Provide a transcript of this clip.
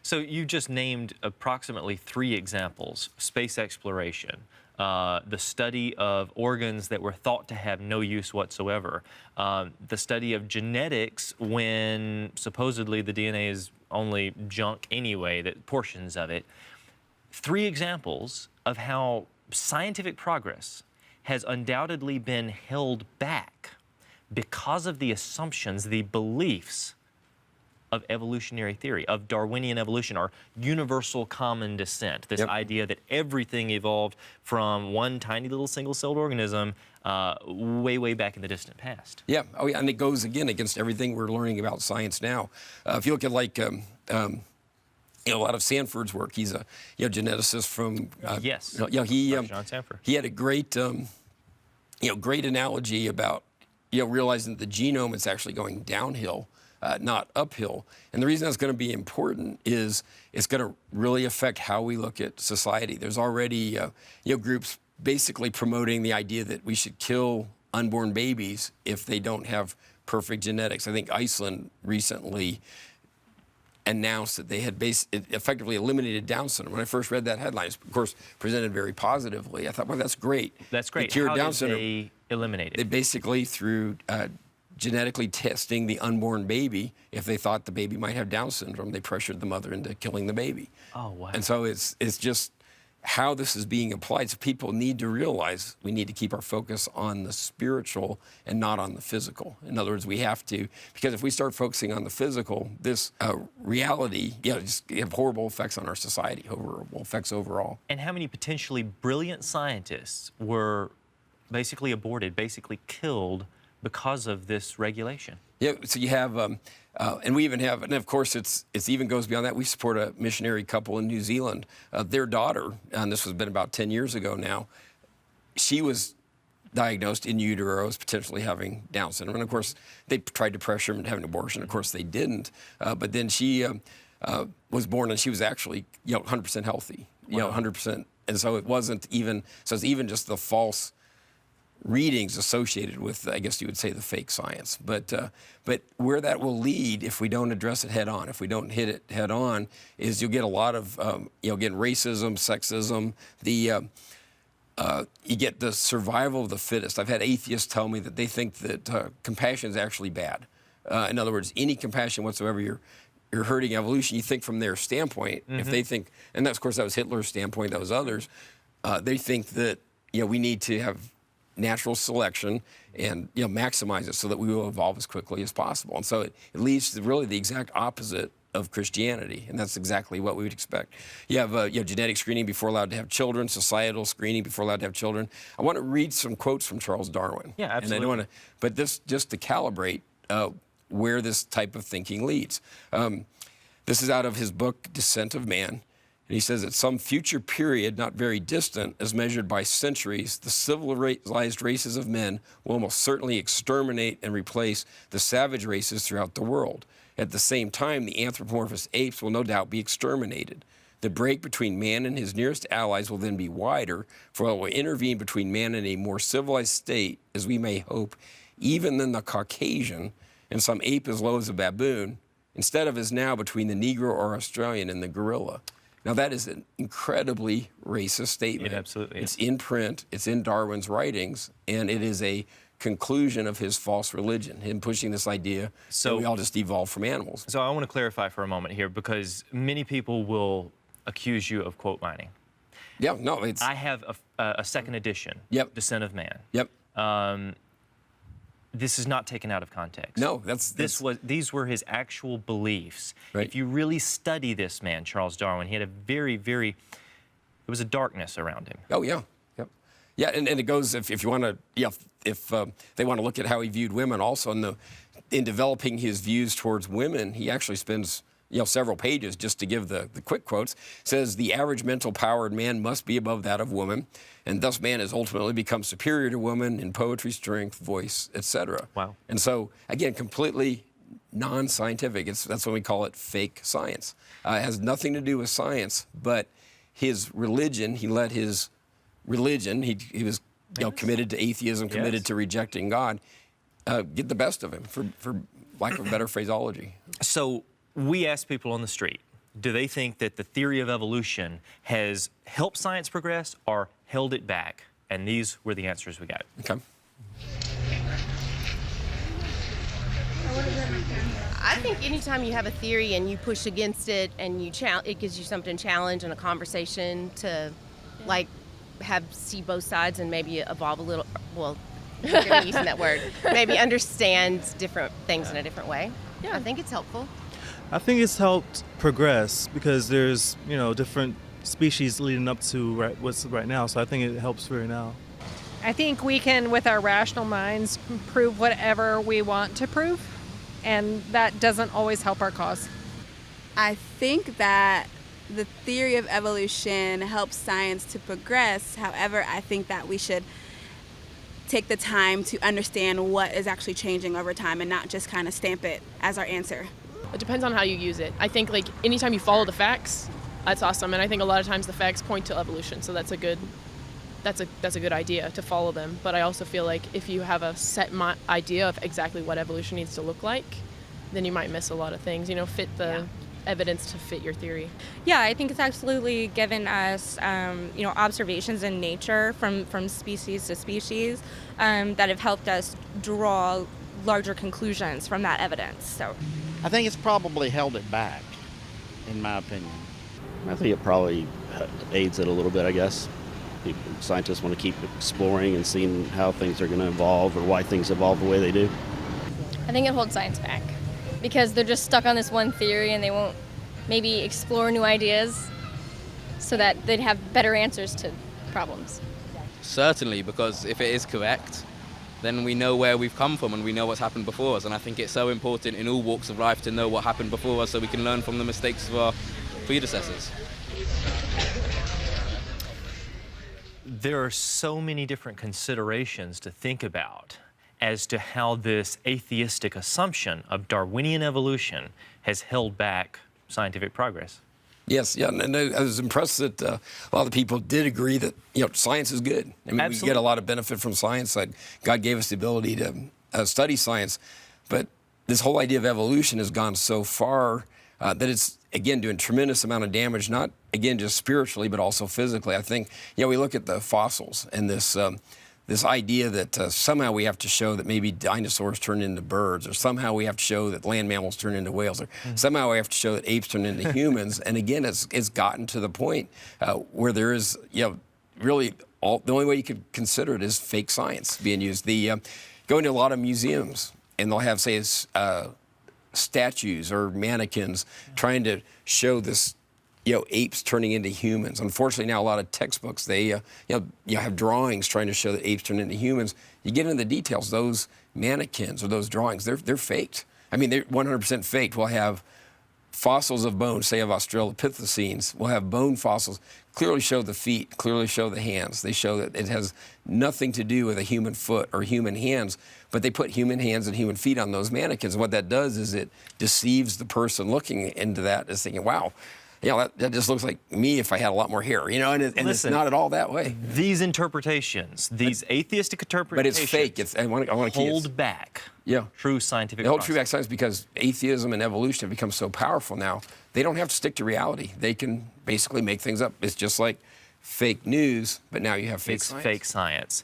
So you just named approximately 3 examples: space exploration, the study of organs that were thought to have no use whatsoever, the study of genetics when supposedly the DNA is only junk anyway, that portions of it. 3 examples of how scientific progress has undoubtedly been held back because of the assumptions, the beliefs of evolutionary theory, of Darwinian evolution, or universal common descent, this idea that everything evolved from one tiny little single-celled organism way, way back in the distant past. Yeah, oh yeah, and it goes again against everything we're learning about science now. If you look at like a lot of Sanford's work, he's a geneticist from yes, John Sanford. He had a great great analogy about realizing that the genome is actually going downhill, not uphill. And the reason that's going to be important is it's going to really affect how we look at society. There's already groups basically promoting the idea that we should kill unborn babies if they don't have perfect genetics. I think Iceland recently announced that they had effectively eliminated Down syndrome. When I first read that headline, it's, of course, presented very positively. I thought, well, that's great. That's great. They cured How Down did syndrome. they eliminate it? They basically, through genetically testing the unborn baby, if they thought the baby might have Down syndrome, they pressured the mother into killing the baby. Oh, wow. And so it's just how this is being applied. So people need to realize we need to keep our focus on the spiritual and not on the physical. In other words, we have to, because if we start focusing on the physical, this reality, just have horrible effects on our society, horrible effects overall. And how many potentially brilliant scientists were basically aborted, basically killed because of this regulation? Yeah, so you have, and we even have, and of course it's even goes beyond that. We support a missionary couple in New Zealand. Their daughter, and this has been about 10 years ago now, she was diagnosed in utero as potentially having Down syndrome. And of course, they tried to pressure him into having an abortion. Of course, they didn't. But then she was born, and she was actually 100% healthy, Wow. 100%. And so it wasn't even, so it's even just the false readings associated with, I guess you would say, the fake science. But where that will lead, if we don't address it head on, if we don't hit it head on, is you'll get a lot of, again, racism, sexism, you get the survival of the fittest. I've had atheists tell me that they think that compassion is actually bad. In other words, any compassion whatsoever, you're hurting evolution. You think from their standpoint, if they think, and that's, of course, that was Hitler's standpoint, that was others, they think that we need to have natural selection and maximize it so that we will evolve as quickly as possible. And so it leads to really the exact opposite of Christianity, and that's exactly what we would expect. You have genetic screening before allowed to have children, societal screening before allowed to have children. I want to read some quotes from Charles Darwin. Yeah, absolutely. And I don't want to, but this just to calibrate where this type of thinking leads. This is out of his book, Descent of Man. And he says, at some future period, not very distant, as measured by centuries, the civilized races of men will almost certainly exterminate and replace the savage races throughout the world. At the same time, the anthropomorphous apes will no doubt be exterminated. The break between man and his nearest allies will then be wider, for it will intervene between man and a more civilized state, as we may hope, even than the Caucasian and some ape as low as a baboon, instead of as now between the Negro or Australian and the gorilla. Now, that is an incredibly racist statement. It absolutely is. It's in print, it's in Darwin's writings, and it is a conclusion of his false religion, him pushing this idea that we all just evolved from animals. So I want to clarify for a moment here, because many people will accuse you of quote mining. Yeah, no, it's... I have a second edition, Descent of Man. Yep. This is not taken out of context. No, these were his actual beliefs. Right. If you really study this man, Charles Darwin, he had a very, there was a darkness around him. Oh, yeah. Yep. Yeah, and it goes, if you want to, if they want to look at how he viewed women also, in developing his views towards women, he actually spends several pages just to give the quick quotes. Says the average mental power in man must be above that of woman, and thus man has ultimately become superior to woman in poetry, strength, voice, etc. Wow. And so again, completely non-scientific. That's when we call it fake science. It has nothing to do with science, but his religion. He let his religion. He was committed to atheism, committed to rejecting God. Get the best of him, for lack of a better phraseology. So we ask people on the street, Do they think that the theory of evolution has helped science progress or held it back? And these were the answers we got. Okay. I think anytime you have a theory and you push against it and it gives you something to challenge and a conversation to like see both sides and maybe evolve a little, well, I'm going to be using that word, maybe understand different things in a different way. Yeah. I think it's helpful. I think it's helped progress because there's, different species leading up to what's right now. So I think it helps right now. I think we can, with our rational minds, prove whatever we want to prove, and that doesn't always help our cause. I think that the theory of evolution helps science to progress. However, I think that we should take the time to understand what is actually changing over time and not just kind of stamp it as our answer. It depends on how you use it. I think like anytime you follow the facts, that's awesome. And I think a lot of times the facts point to evolution, so that's a good idea to follow them. But I also feel like if you have a set idea of exactly what evolution needs to look like, then you might miss a lot of things. Fit the evidence to fit your theory. Yeah, I think it's absolutely given us, observations in nature from species to species that have helped us draw larger conclusions from that evidence. So, I think it's probably held it back, in my opinion. I think it probably aids it a little bit, I guess. Scientists want to keep exploring and seeing how things are going to evolve or why things evolve the way they do. I think it holds science back because they're just stuck on this one theory and they won't maybe explore new ideas so that they'd have better answers to problems. Certainly, because if it is correct, then we know where we've come from and we know what's happened before us. And I think it's so important in all walks of life to know what happened before us so we can learn from the mistakes of our predecessors. There are so many different considerations to think about as to how this atheistic assumption of Darwinian evolution has held back scientific progress. Yes, yeah, and I was impressed that a lot of people did agree that science is good. I mean, Absolutely. We get a lot of benefit from science. Like God gave us the ability to study science, but this whole idea of evolution has gone so far that it's again doing tremendous amount of damage. Not again just spiritually, but also physically. I think we look at the fossils and this idea that somehow we have to show that maybe dinosaurs turned into birds, or somehow we have to show that land mammals turn into whales, or somehow we have to show that apes turn into humans. And again, it's gotten to the point where there is, really the only way you could consider it is fake science being used. Go into a lot of museums, and they'll have, say, statues or mannequins trying to show this apes turning into humans. Unfortunately, now a lot of textbooks, they have drawings trying to show that apes turn into humans. You get into the details, those mannequins or those drawings, they're faked. I mean, they're 100% faked. We'll have fossils of bone, say of Australopithecines. We'll have bone fossils, clearly show the feet, clearly show the hands. They show that it has nothing to do with a human foot or human hands, but they put human hands and human feet on those mannequins. And what that does is it deceives the person looking into that as thinking, wow, that just looks like me if I had a lot more hair, and it's not at all that way. These interpretations, these atheistic interpretations, but it's fake. I want to hold back true scientific They hold process. true back science because atheism and evolution have become so powerful now. They don't have to stick to reality. They can basically make things up. It's just like fake news, but now you have fake science. Fake science.